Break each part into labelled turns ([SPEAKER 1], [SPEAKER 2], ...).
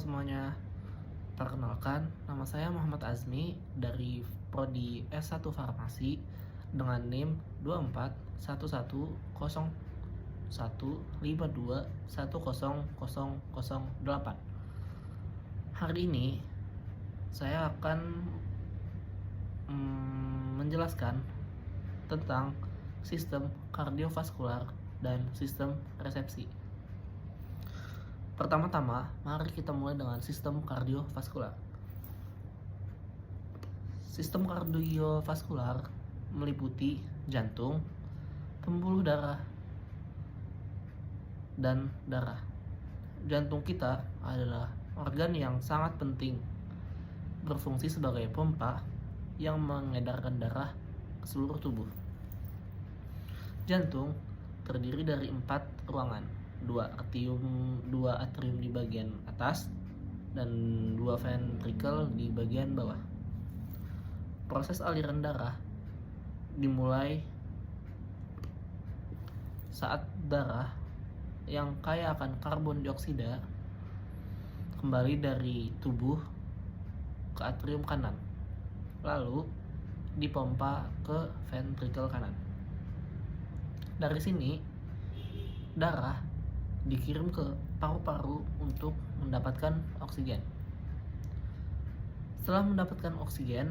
[SPEAKER 1] semuanya, perkenalkan nama saya Muhammad Azmi dari Prodi S1 Farmasi dengan NIM 241101521008. Hari ini saya akan menjelaskan tentang sistem kardiovaskular dan sistem resepsi. Pertama-tama, mari kita mulai dengan sistem kardiovaskular. Sistem kardiovaskular meliputi jantung, pembuluh darah, dan darah. Jantung kita adalah organ yang sangat penting, berfungsi sebagai pompa yang mengedarkan darah ke seluruh tubuh. Jantung terdiri dari 4 ruangan, 2 atrium di bagian atas dan 2 ventrikel di bagian bawah. Proses aliran darah dimulai saat darah yang kaya akan karbon dioksida kembali dari tubuh ke atrium kanan, lalu dipompa ke ventrikel kanan. Dari sini, darah dikirim ke paru-paru untuk mendapatkan oksigen. Setelah mendapatkan oksigen,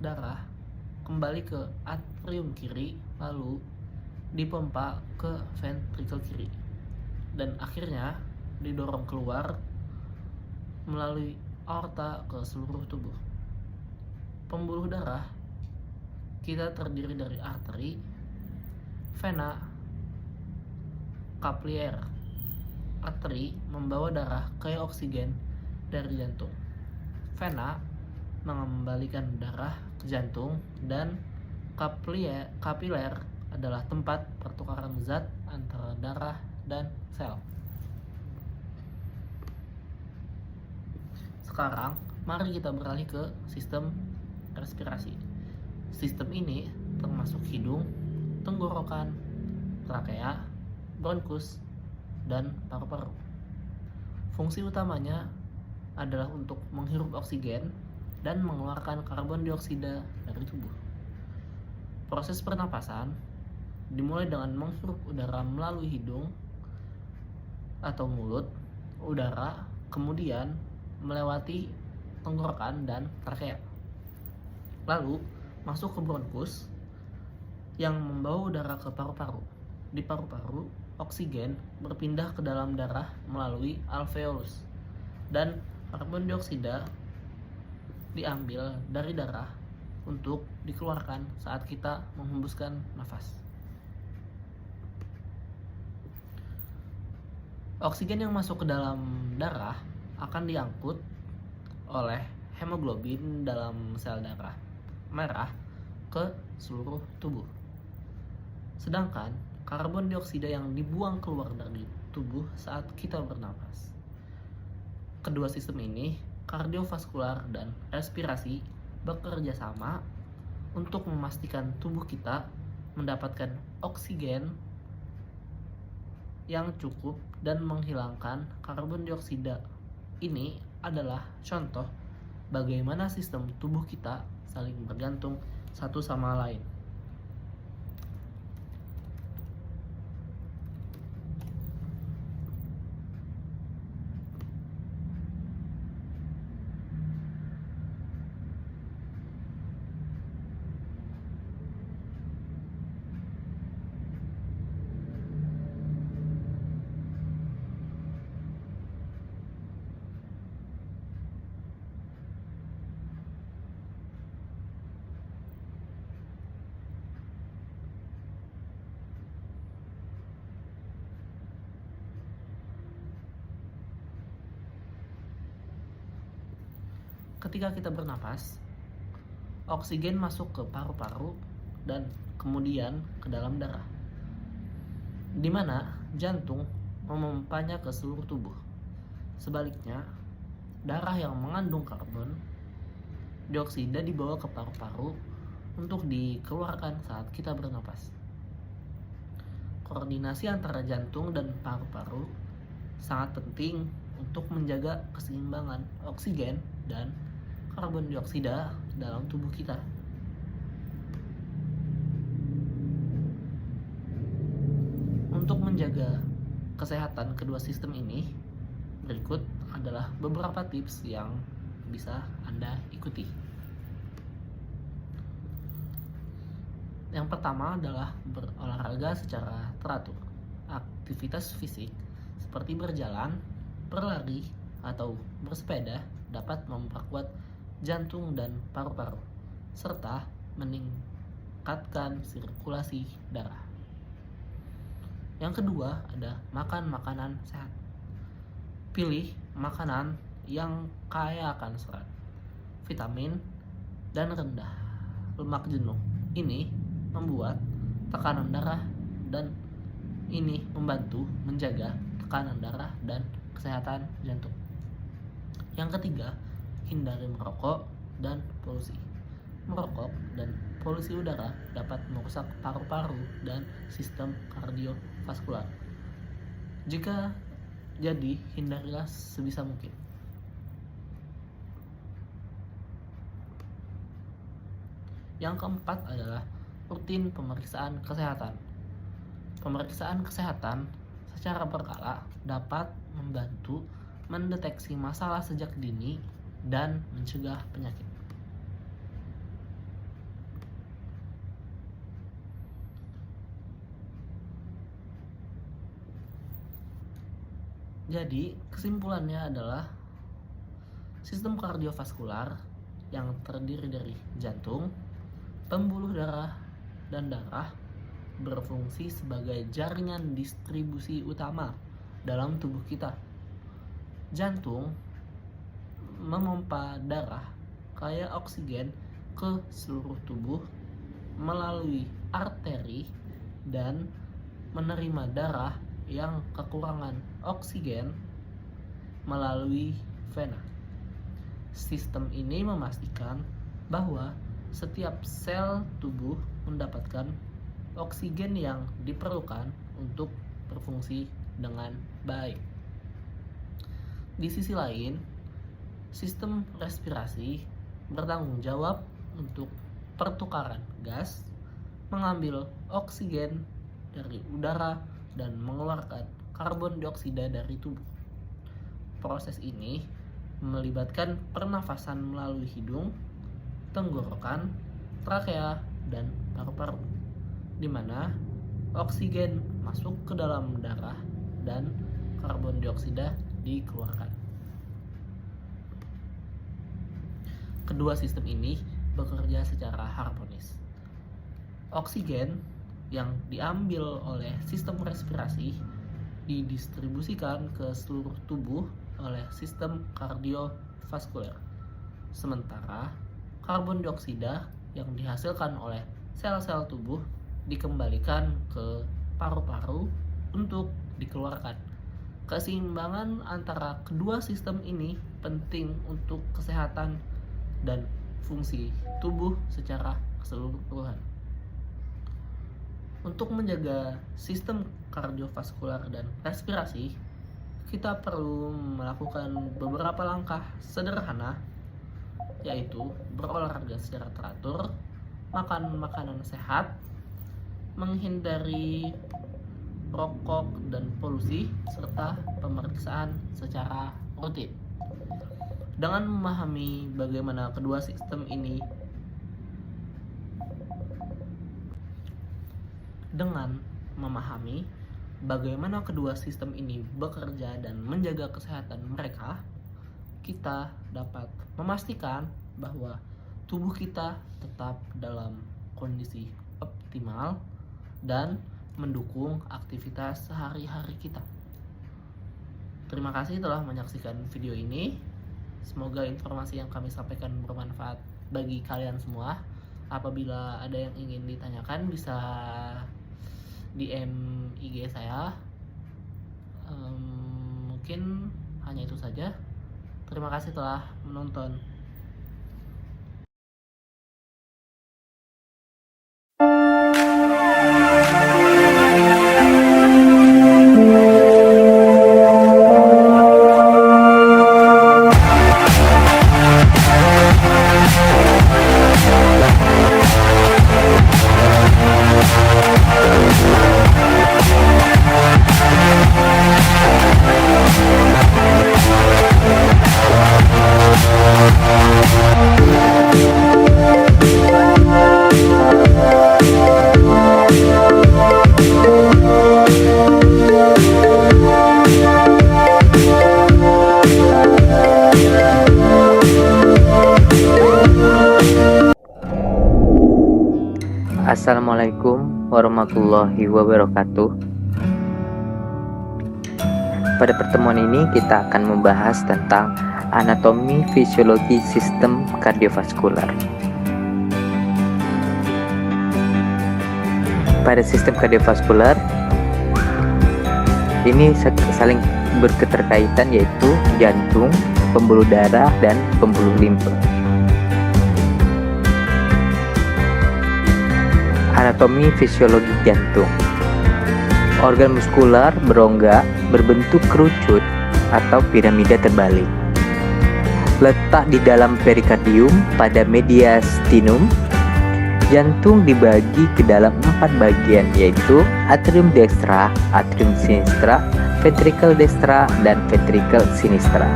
[SPEAKER 1] darah kembali ke atrium kiri, lalu dipompa ke ventrikel kiri, dan akhirnya didorong keluar melalui aorta ke seluruh tubuh. Pembuluh darah kita terdiri dari arteri, vena, kapiler. Arteri membawa darah ke oksigen dari jantung. Vena mengembalikan darah ke jantung, dan kapiler adalah tempat pertukaran zat antara darah dan sel. Sekarang, mari kita beralih ke sistem respirasi. Sistem ini termasuk hidung, tenggorokan, trakea, bronkus, dan paru-paru. Fungsi utamanya adalah untuk menghirup oksigen dan mengeluarkan karbon dioksida dari tubuh. Proses pernapasan dimulai dengan menghirup udara melalui hidung atau mulut udara, kemudian melewati tenggorokan dan trakea, lalu masuk ke bronkus yang membawa udara ke paru-paru. Di paru-paru, oksigen berpindah ke dalam darah melalui alveolus, dan karbon dioksida diambil dari darah untuk dikeluarkan saat kita menghembuskan nafas. Oksigen yang masuk ke dalam darah akan diangkut oleh hemoglobin dalam sel darah merah ke seluruh tubuh. Sedangkan karbon dioksida yang dibuang keluar dari tubuh saat kita bernapas. Kedua sistem ini, kardiovaskular dan respirasi, bekerja sama untuk memastikan tubuh kita mendapatkan oksigen yang cukup dan menghilangkan karbon dioksida. Ini adalah contoh bagaimana sistem tubuh kita saling bergantung satu sama lain. Ketika kita bernapas, oksigen masuk ke paru-paru dan kemudian ke dalam darah, di mana jantung memompanya ke seluruh tubuh. Sebaliknya, darah yang mengandung karbon dioksida dibawa ke paru-paru untuk dikeluarkan saat kita bernapas. Koordinasi antara jantung dan paru-paru sangat penting untuk menjaga keseimbangan oksigen dan karbon dioksida dalam tubuh kita. Untuk menjaga kesehatan kedua sistem ini, berikut adalah beberapa tips yang bisa Anda ikuti. Yang pertama adalah berolahraga secara teratur. Aktivitas fisik seperti berjalan, berlari, atau bersepeda dapat memperkuat jantung dan paru-paru, serta meningkatkan sirkulasi darah. Yang kedua ada makan makanan sehat. Pilih makanan yang kaya akan serat, vitamin, dan rendah lemak jenuh. Ini membuat tekanan darah dan ini membantu menjaga tekanan darah dan kesehatan jantung. Yang ketiga, hindari merokok dan polusi. Merokok dan polusi udara dapat merusak paru-paru dan sistem kardiovaskular. Jika jadi, hindarilah sebisa mungkin. Yang keempat adalah rutin pemeriksaan kesehatan. Pemeriksaan kesehatan secara berkala dapat membantu mendeteksi masalah sejak dini dan mencegah penyakit. Jadi, kesimpulannya adalah sistem kardiovaskular yang terdiri dari jantung, pembuluh darah, dan darah berfungsi sebagai jaringan distribusi utama dalam tubuh kita. Jantung memompa darah kaya oksigen ke seluruh tubuh melalui arteri dan menerima darah yang kekurangan oksigen melalui vena. Sistem ini memastikan bahwa setiap sel tubuh mendapatkan oksigen yang diperlukan untuk berfungsi dengan baik. Di sisi lain, sistem respirasi bertanggung jawab untuk pertukaran gas, mengambil oksigen dari udara, dan mengeluarkan karbon dioksida dari tubuh. Proses ini melibatkan pernafasan melalui hidung, tenggorokan, trakea, dan paru-paru, di mana oksigen masuk ke dalam darah dan karbon dioksida dikeluarkan. Kedua sistem ini bekerja secara harmonis. Oksigen yang diambil oleh sistem respirasi didistribusikan ke seluruh tubuh oleh sistem kardiovaskuler. Sementara karbon dioksida yang dihasilkan oleh sel-sel tubuh dikembalikan ke paru-paru untuk dikeluarkan. Keseimbangan antara kedua sistem ini penting untuk kesehatan dan fungsi tubuh secara keseluruhan. Untuk menjaga sistem kardiovaskular dan respirasi, kita perlu melakukan beberapa langkah sederhana, yaitu berolahraga secara teratur, makan makanan sehat, menghindari rokok dan polusi, serta pemeriksaan secara rutin. Dengan memahami bagaimana kedua sistem ini bekerja dan menjaga kesehatan mereka, kita dapat memastikan bahwa tubuh kita tetap dalam kondisi optimal dan mendukung aktivitas sehari-hari kita. Terima kasih telah menyaksikan video ini. Semoga informasi yang kami sampaikan bermanfaat bagi kalian semua. Apabila ada yang ingin ditanyakan, bisa DM IG saya. Mungkin hanya itu saja. Terima kasih telah menonton.
[SPEAKER 2] Assalamualaikum warahmatullahi wabarakatuh. Pada pertemuan ini kita akan membahas tentang anatomi fisiologi sistem kardiovaskular. Pada sistem kardiovaskular ini saling berketerkaitan, yaitu jantung, pembuluh darah, dan pembuluh limfe. Anatomi fisiologi jantung. Organ muskular berongga berbentuk kerucut atau piramida terbalik. Letak di dalam perikardium pada mediastinum. Jantung dibagi ke dalam 4 bagian, yaitu atrium dextra, atrium sinistra, ventricle dextra, dan ventricle sinistra.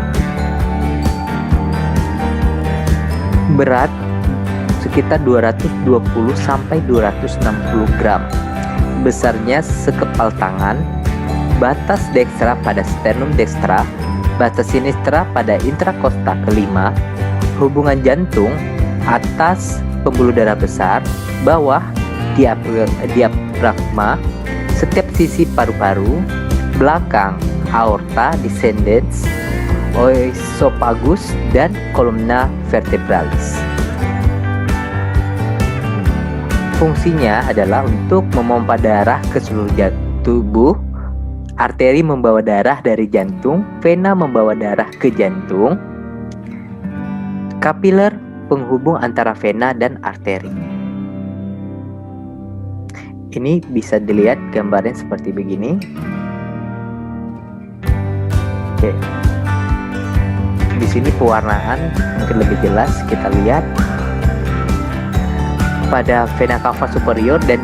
[SPEAKER 2] Berat sekitar 220 sampai 260 gram. Besarnya sekepal tangan. Batas dextra pada sternum dextra, batas sinistra pada intrakosta kelima. Hubungan jantung atas pembuluh darah besar, bawah diafragma, setiap sisi paru-paru, belakang aorta descendens, oesophagus, dan columna vertebralis. Fungsinya adalah untuk memompa darah ke seluruh tubuh. Arteri membawa darah dari jantung, vena membawa darah ke jantung, kapiler penghubung antara vena dan arteri. Ini bisa dilihat gambarnya seperti begini. Oke. Di sini pewarnaan mungkin lebih jelas kita lihat. Pada vena cava superior dan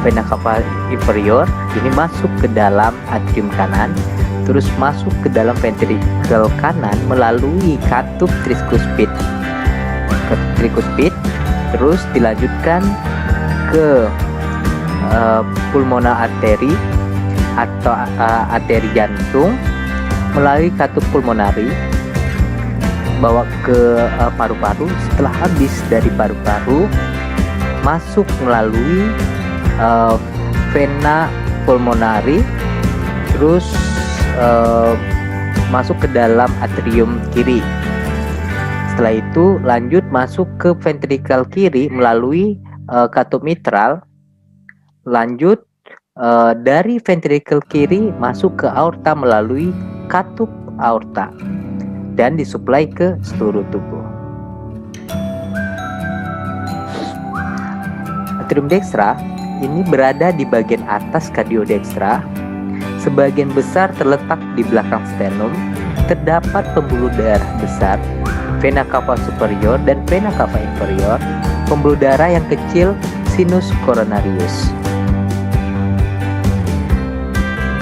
[SPEAKER 2] vena cava inferior ini masuk ke dalam atrium kanan, terus masuk ke dalam ventricle kanan melalui katup tricuspid, terus dilanjutkan ke pulmonar arteri atau arteri jantung melalui katup pulmonari, bawa ke paru-paru. Setelah habis dari paru-paru, masuk melalui vena pulmonari, terus masuk ke dalam atrium kiri. Setelah itu lanjut masuk ke ventricle kiri melalui katup mitral. Lanjut dari ventricle kiri masuk ke aorta melalui katup aorta dan disuplai ke seluruh tubuh. Atrium dextra ini berada di bagian atas kardiodekstra. Sebagian besar terletak di belakang sternum. Terdapat pembuluh darah besar, vena cava superior dan vena cava inferior. Pembuluh darah yang kecil, sinus coronarius.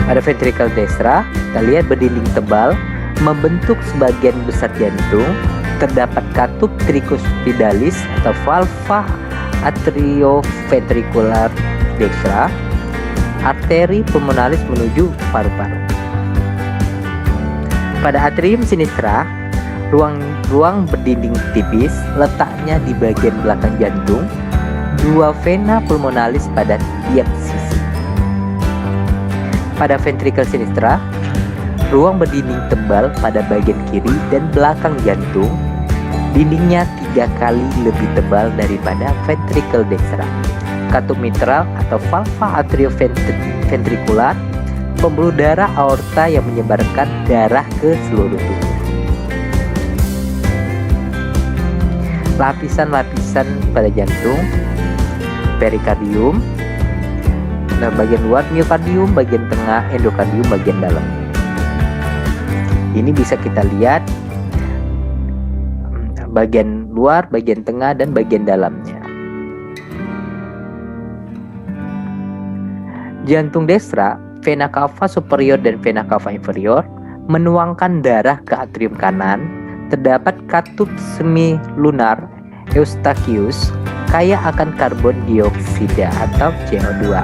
[SPEAKER 2] Pada ventricle dextra, kita lihat berdinding tebal membentuk sebagian besar jantung. Terdapat katup tricuspidalis atau valva atrioventricular dextra, arteri pulmonalis menuju paru-paru. Pada atrium sinistra, ruang berdinding tipis, letaknya di bagian belakang jantung, 2 vena pulmonalis pada tiap sisi. Pada ventricle sinistra, ruang berdinding tebal pada bagian kiri dan belakang jantung, dindingnya 3 kali lebih tebal daripada ventricle dextra. Katup mitral atau valva atrioventricular, pembuluh darah aorta yang menyebarkan darah ke seluruh tubuh. Lapisan-lapisan pada jantung, perikardium, bagian luar miokardium, bagian tengah endokardium, bagian dalam. Ini bisa kita lihat bagian luar, bagian tengah, dan bagian dalamnya. Jantung dextra, vena cava superior dan vena cava inferior menuangkan darah ke atrium kanan. Terdapat katup semilunar eustachius kaya akan karbon dioksida atau CO2.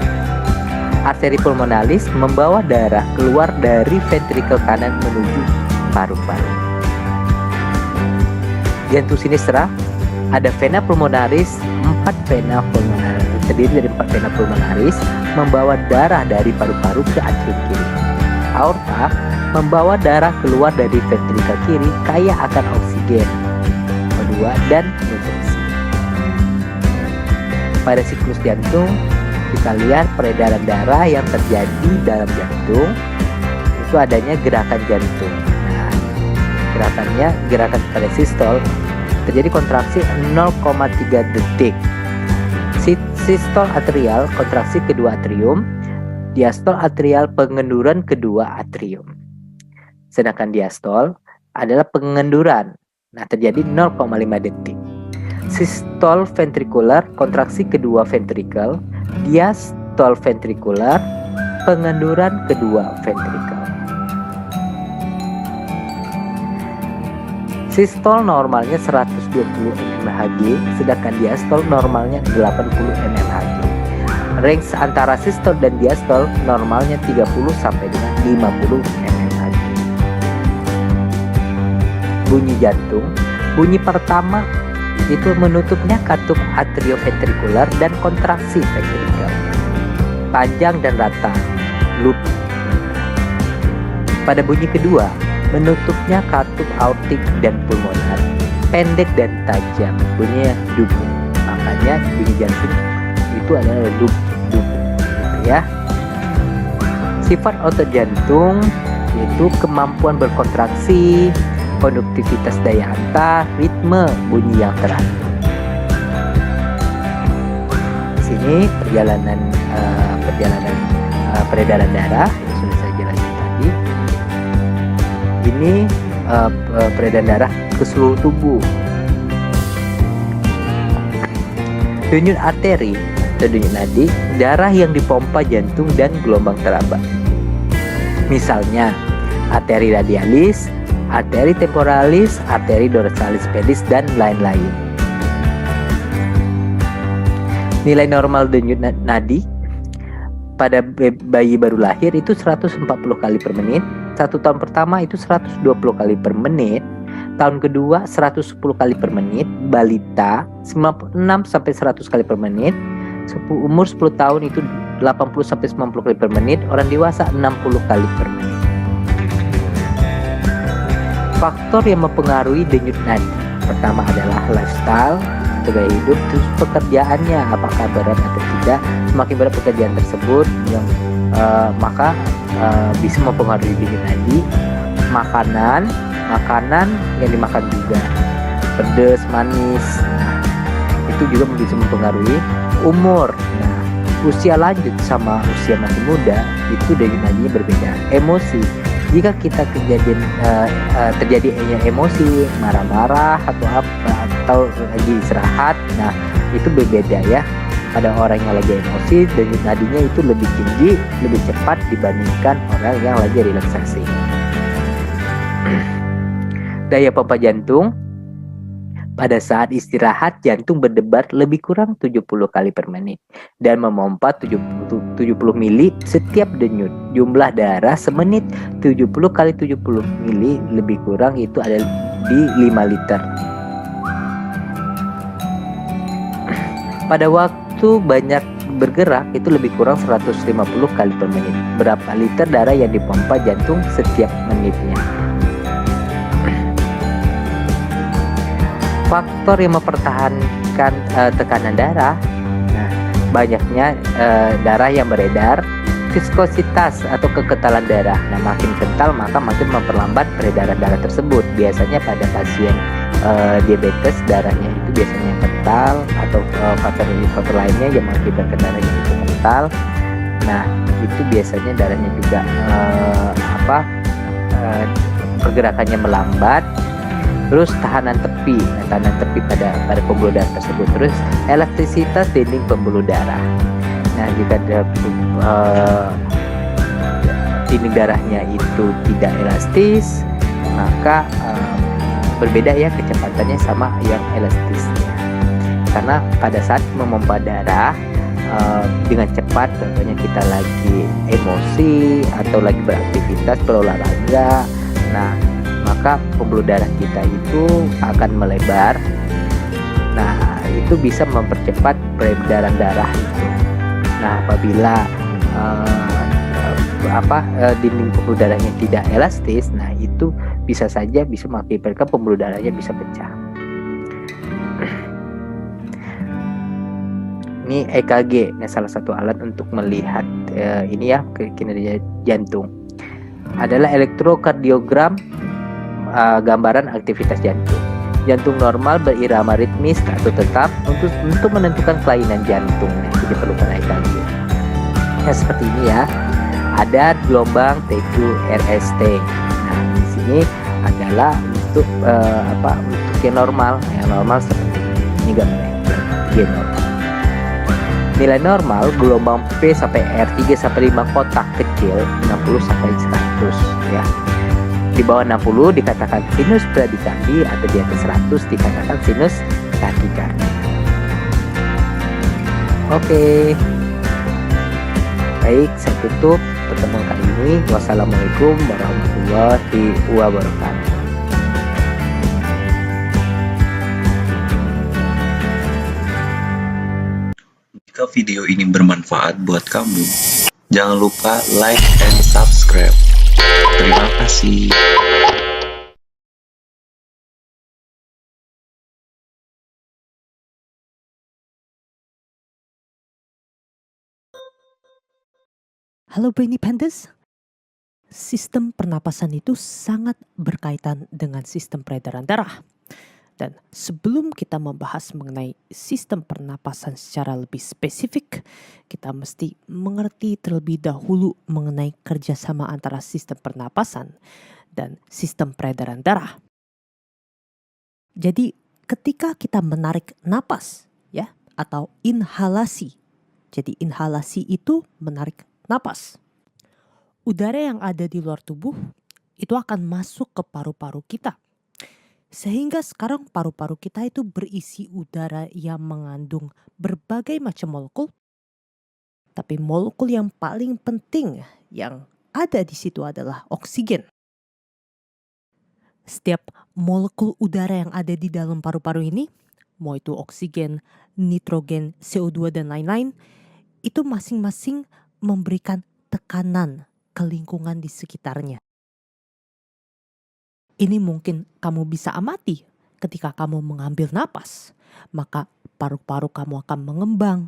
[SPEAKER 2] Arteri pulmonalis membawa darah keluar dari ventricle kanan menuju paru-paru. Jantung sinistra, ada vena pulmonaris, 4 vena pulmonaris terdiri dari 4 vena pulmonaris, membawa darah dari paru-paru ke atrium kiri. Aorta membawa darah keluar dari ventrikel kiri kaya akan oksigen, O2, dan nutrisi. Pada siklus jantung, kita lihat peredaran darah yang terjadi dalam jantung itu adanya gerakan jantung. Nah, gerakan pada sistol terjadi kontraksi 0,3 detik. Sistol atrial kontraksi kedua atrium, diastol atrial pengenduran kedua atrium. Sedangkan diastol adalah pengenduran. Nah, terjadi 0,5 detik. Sistol ventrikular kontraksi kedua ventrikel, diastol ventrikular pengenduran kedua ventrikel. Sistol normalnya 120 mmHg, sedangkan diastol normalnya 80 mmHg. Range antara sistol dan diastol normalnya 30 sampai dengan 50 mmHg. Bunyi jantung. Bunyi pertama itu menutupnya katup atrioventrikular dan kontraksi ventrikel. Panjang dan rata, loop. Pada bunyi kedua, menutupnya katup aortik dan pulmonar, pendek dan tajam, bunyinya dup. Makanya bunyi jantung itu adalah dup, ya. Sifat otot jantung yaitu kemampuan berkontraksi, konduktivitas daya antar, ritme bunyi yang teratur. Di sini perjalanan peredaran darah yang sudah saya jelaskan tadi. Ini peredaran darah ke seluruh tubuh. Denyut arteri atau denyut nadi, darah yang dipompa jantung dan gelombang teraba. Misalnya arteri radialis, arteri temporalis, arteri dorsalis pedis, dan lain-lain. Nilai normal denyut nadi pada bayi baru lahir itu 140 kali per menit. 1 tahun pertama itu 120 kali per menit. Tahun kedua 110 kali per menit. Balita 96 sampai 100 kali per menit. Umur 10 tahun itu 80 sampai 90 kali per menit. Orang dewasa 60 kali per menit. Faktor yang mempengaruhi denyut nadi pertama adalah lifestyle, gaya hidup, terus pekerjaannya apakah berat atau tidak. Semakin berat pekerjaan tersebut maka bisa mempengaruhi denyut nadi. Makanan yang dimakan juga pedas, manis, itu juga bisa mempengaruhi. Umur, usia lanjut sama usia masih muda itu denyut nadinya berbeda. Emosi, jika kita terjadi emosi, marah-marah atau lagi istirahat, itu berbeda ya. Pada orang yang lagi emosi, denyut nadinya itu lebih tinggi, lebih cepat dibandingkan orang yang lagi relaksasi. Daya pompa jantung. Pada saat istirahat, jantung berdebar lebih kurang 70 kali per menit dan memompa 70 mili setiap denyut. Jumlah darah semenit 70 kali 70 mili lebih kurang itu ada di 5 liter. Pada waktu banyak bergerak itu lebih kurang 150 kali per menit. Berapa liter darah yang dipompa jantung setiap menitnya? Faktor yang mempertahankan tekanan darah, banyaknya darah yang beredar, viskositas atau kekentalan darah. Makin kental maka makin memperlambat peredaran darah tersebut. Biasanya pada pasien diabetes darahnya itu biasanya kental, atau faktor lainnya yang mengakibatkan darahnya itu kental. Itu biasanya darahnya juga pergerakannya melambat. Terus tahanan tepi pada pembuluh darah tersebut. Terus elastisitas dinding pembuluh darah. Jika dinding darahnya itu tidak elastis, maka berbeda ya kecepatannya sama yang elastisnya. Karena pada saat memompa darah dengan cepat, contohnya kita lagi emosi atau lagi beraktivitas berolahraga, maka pembuluh darah kita itu akan melebar. itu bisa mempercepat peredaran darah itu. Nah, apabila dinding pembuluh darahnya tidak elastis, nah itu bisa saja bisa mengakibatkan pembuluh darahnya bisa pecah. Ini EKG, ini salah satu alat untuk melihat kinerja jantung. Adalah elektrokardiogram, gambaran aktivitas jantung. Jantung normal berirama ritmis atau tetap untuk menentukan kelainan jantung. Nah, itu diperlukan EKG. Ya, seperti ini ya. Ada gelombang T2 RST. Nah, di sini adalah untuk untuk yang normal. Yang normal seperti ini gambarnya. Gen normal. Nilai normal gelombang P sampai R 3 sampai 5 kotak kecil 60 sampai 100 ya. Di bawah 60 dikatakan sinus bradikardi, atau di atas 100 dikatakan sinus takikardi. Oke. Baik, saya tutup pertemuan kali ini. Wassalamualaikum warahmatullahi wabarakatuh.
[SPEAKER 3] Jika video ini bermanfaat buat kamu, jangan lupa like and subscribe. Terima kasih.
[SPEAKER 4] Halo Brainy Pandas, sistem pernapasan itu sangat berkaitan dengan sistem peredaran darah. Dan sebelum kita membahas mengenai sistem pernapasan secara lebih spesifik, kita mesti mengerti terlebih dahulu mengenai kerjasama antara sistem pernapasan dan sistem peredaran darah. Jadi ketika kita menarik napas ya, atau inhalasi. Jadi inhalasi itu menarik napas. Udara yang ada di luar tubuh itu akan masuk ke paru-paru kita. Sehingga sekarang paru-paru kita itu berisi udara yang mengandung berbagai macam molekul. Tapi molekul yang paling penting yang ada di situ adalah oksigen. Setiap molekul udara yang ada di dalam paru-paru ini, mau itu oksigen, nitrogen, CO2 dan lain-lain, itu masing-masing memberikan tekanan ke lingkungan di sekitarnya. Ini mungkin kamu bisa amati ketika kamu mengambil napas, maka paru-paru kamu akan mengembang,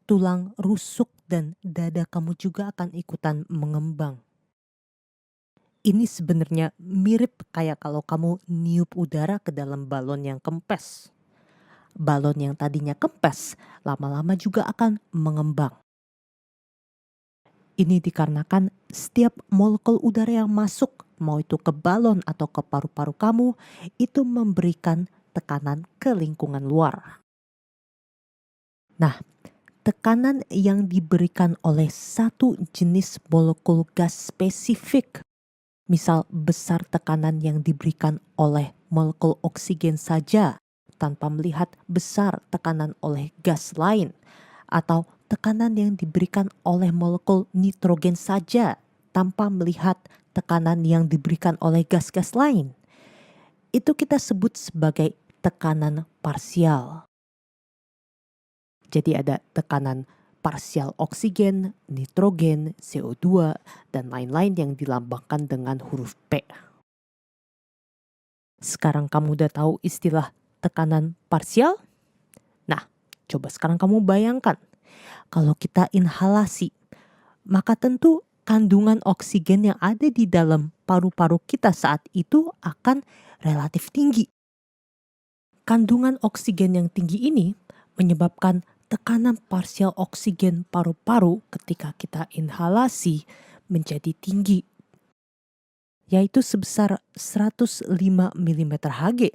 [SPEAKER 4] tulang rusuk dan dada kamu juga akan ikutan mengembang. Ini sebenarnya mirip kayak kalau kamu niup udara ke dalam balon yang kempes. Balon yang tadinya kempes, lama-lama juga akan mengembang. Ini dikarenakan setiap molekul udara yang masuk, mau itu ke balon atau ke paru-paru kamu, itu memberikan tekanan ke lingkungan luar. Nah, tekanan yang diberikan oleh satu jenis molekul gas spesifik, misal besar tekanan yang diberikan oleh molekul oksigen saja tanpa melihat besar tekanan oleh gas lain, atau tekanan yang diberikan oleh molekul nitrogen saja tanpa melihat tekanan yang diberikan oleh gas-gas lain. Itu kita sebut sebagai tekanan parsial. Jadi ada tekanan parsial oksigen, nitrogen, CO2, dan lain-lain yang dilambangkan dengan huruf P. Sekarang kamu udah tahu istilah tekanan parsial? Nah, coba sekarang kamu bayangkan. Kalau kita inhalasi, maka tentu kandungan oksigen yang ada di dalam paru-paru kita saat itu akan relatif tinggi. Kandungan oksigen yang tinggi ini menyebabkan tekanan parsial oksigen paru-paru ketika kita inhalasi menjadi tinggi, yaitu sebesar 105 mm Hg.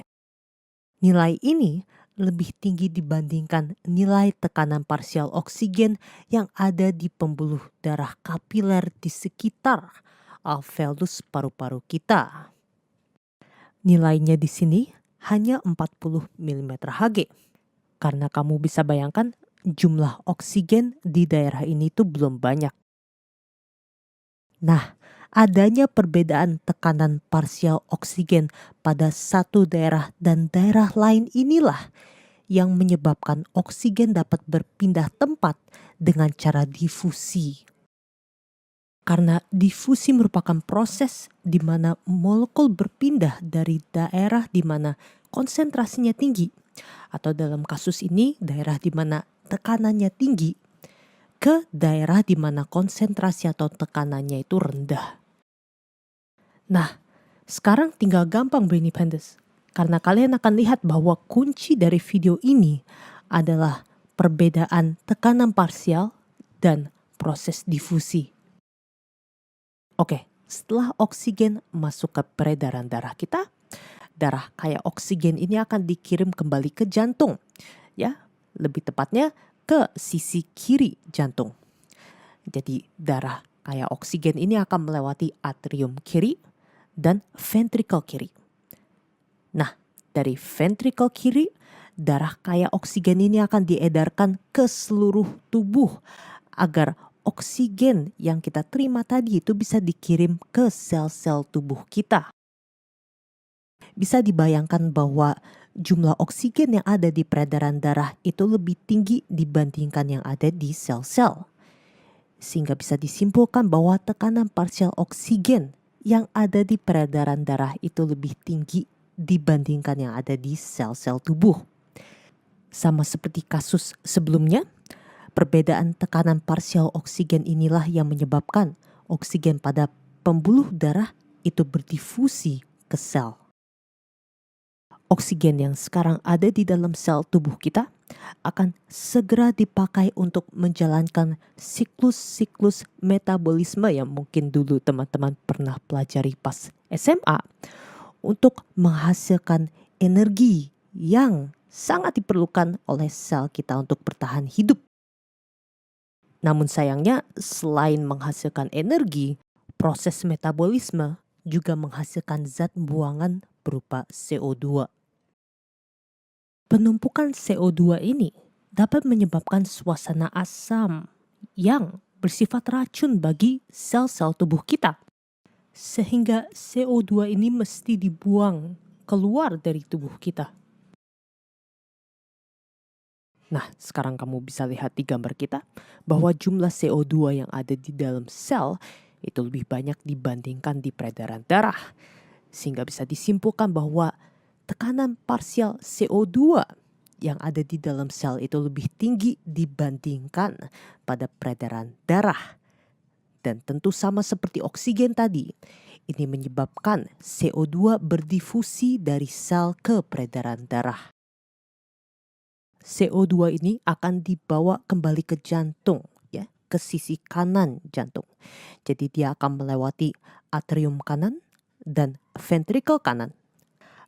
[SPEAKER 4] Nilai ini lebih tinggi dibandingkan nilai tekanan parsial oksigen yang ada di pembuluh darah kapiler di sekitar alveolus paru-paru kita. Nilainya di sini hanya 40 mm Hg. Karena kamu bisa bayangkan jumlah oksigen di daerah ini tuh belum banyak. Nah, adanya perbedaan tekanan parsial oksigen pada satu daerah dan daerah lain inilah yang menyebabkan oksigen dapat berpindah tempat dengan cara difusi. Karena difusi merupakan proses di mana molekul berpindah dari daerah di mana konsentrasinya tinggi, atau dalam kasus ini daerah di mana tekanannya tinggi, ke daerah di mana konsentrasi atau tekanannya itu rendah. Nah, sekarang tinggal gampang Brainy Pandas, karena kalian akan lihat bahwa kunci dari video ini adalah perbedaan tekanan parsial dan proses difusi. Oke, setelah oksigen masuk ke peredaran darah kita, darah kaya oksigen ini akan dikirim kembali ke jantung. Ya, lebih tepatnya ke sisi kiri jantung. Jadi darah kaya oksigen ini akan melewati atrium kiri dan ventrikel kiri. Nah, dari ventrikel kiri, darah kaya oksigen ini akan diedarkan ke seluruh tubuh agar oksigen yang kita terima tadi itu bisa dikirim ke sel-sel tubuh kita. Bisa dibayangkan bahwa jumlah oksigen yang ada di peredaran darah itu lebih tinggi dibandingkan yang ada di sel-sel. Sehingga bisa disimpulkan bahwa tekanan parsial oksigen yang ada di peredaran darah itu lebih tinggi dibandingkan yang ada di sel-sel tubuh. Sama seperti kasus sebelumnya, perbedaan tekanan parsial oksigen inilah yang menyebabkan oksigen pada pembuluh darah itu berdifusi ke sel. Oksigen yang sekarang ada di dalam sel tubuh kita akan segera dipakai untuk menjalankan siklus-siklus metabolisme yang mungkin dulu teman-teman pernah pelajari pas SMA untuk menghasilkan energi yang sangat diperlukan oleh sel kita untuk bertahan hidup. Namun sayangnya selain menghasilkan energi, proses metabolisme juga menghasilkan zat buangan berupa CO2. Penumpukan CO2 ini dapat menyebabkan suasana asam yang bersifat racun bagi sel-sel tubuh kita. Sehingga CO2 ini mesti dibuang keluar dari tubuh kita. Nah, sekarang kamu bisa lihat di gambar kita bahwa jumlah CO2 yang ada di dalam sel itu lebih banyak dibandingkan di peredaran darah. Sehingga bisa disimpulkan bahwa tekanan parsial CO2 yang ada di dalam sel itu lebih tinggi dibandingkan pada peredaran darah. Dan tentu sama seperti oksigen tadi, ini menyebabkan CO2 berdifusi dari sel ke peredaran darah. CO2 ini akan dibawa kembali ke jantung, ya, ke sisi kanan jantung. Jadi dia akan melewati atrium kanan dan ventrikel kanan.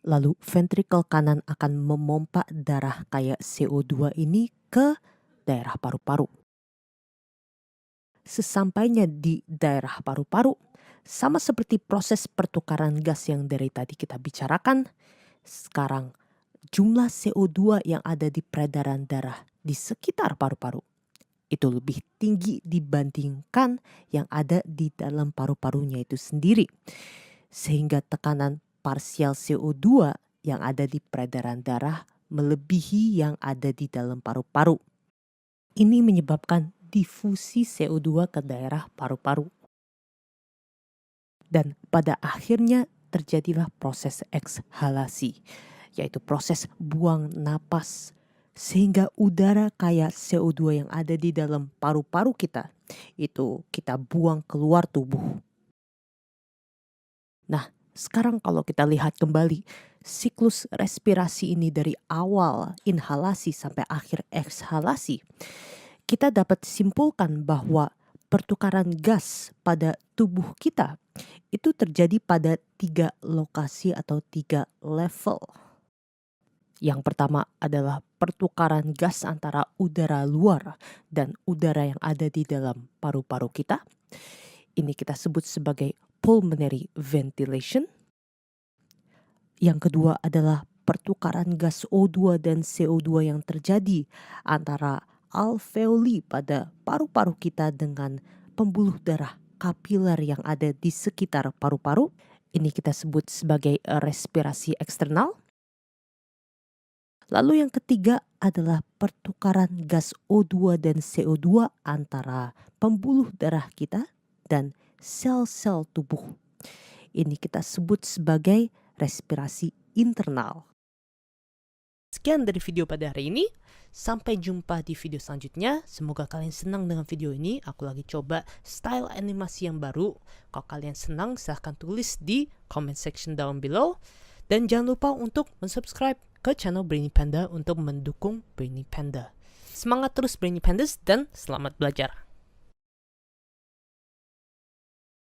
[SPEAKER 4] Lalu ventrikel kanan akan memompa darah kaya CO2 ini ke daerah paru-paru. Sesampainya di daerah paru-paru, sama seperti proses pertukaran gas yang dari tadi kita bicarakan, sekarang jumlah CO2 yang ada di peredaran darah di sekitar paru-paru itu lebih tinggi dibandingkan yang ada di dalam paru-parunya itu sendiri. Sehingga tekanan parsial CO2 yang ada di peredaran darah melebihi yang ada di dalam paru-paru. Ini menyebabkan difusi CO2 ke daerah paru-paru. Dan pada akhirnya terjadilah proses ekshalasi, yaitu proses buang napas. Sehingga udara kaya CO2 yang ada di dalam paru-paru kita, itu kita buang keluar tubuh. Nah, sekarang kalau kita lihat kembali siklus respirasi ini dari awal inhalasi sampai akhir ekshalasi, kita dapat simpulkan bahwa pertukaran gas pada tubuh kita itu terjadi pada 3 lokasi atau 3 level. Yang pertama adalah pertukaran gas antara udara luar dan udara yang ada di dalam paru-paru kita. Ini kita sebut sebagai pulmonary ventilation. Yang kedua adalah pertukaran gas O2 dan CO2 yang terjadi antara alveoli pada paru-paru kita dengan pembuluh darah kapiler yang ada di sekitar paru-paru. Ini kita sebut sebagai respirasi eksternal. Lalu yang ketiga adalah pertukaran gas O2 dan CO2 antara pembuluh darah kita dan sel-sel tubuh. Ini kita sebut sebagai respirasi internal. Sekian dari video pada hari ini. Sampai jumpa di video selanjutnya. Semoga kalian senang dengan video ini. Aku lagi coba style animasi yang baru. Kalau kalian senang, silahkan tulis di comment section down below. Dan jangan lupa untuk subscribe ke channel Brainy Panda untuk mendukung Brainy Panda. Semangat terus Brainy Pandas dan selamat belajar.